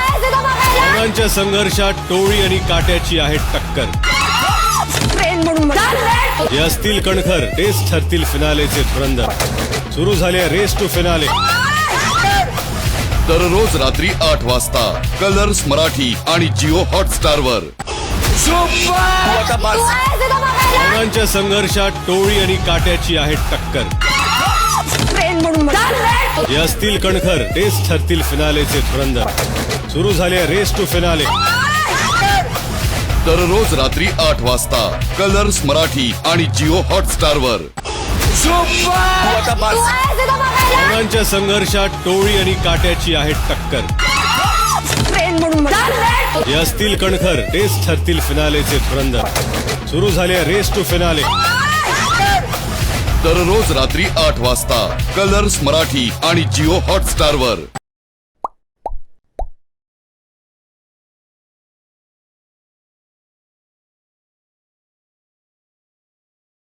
दोघांच्या संघर्षात टोळी आणि काट्याची आहे टक्कर. हे असतील कणखर, तेच ठरतील फिनालेचे धुरंधर. सुरू झाले रेस टू फिनाले. दररोज रात्री 8 वाजता कलर्स मराठी आणि जिओ हॉटस्टार वर. दोघांच्या संघर्षात टोळी आणि काट्याची आहे टक्कर. हे असतील कणखर, तेच ठरतील फिनालेचे धुरंधर. सुरू झाले रेस टू फिनाले. दररोज रात्री 8 वाजता कलर्स मराठी आणि जिओ हॉटस्टार वर. दोघांच्या संघर्षात टोळी आणि काट्याची आहे टक्कर. हे असतील कणखर, तेच ठरतील फिनालेचे धुरंधर. सुरू झाले रेस टू फिनाले. दररोज रात्री 8 वाजता कलर्स मराठी आणि जिओ हॉटस्टार वर.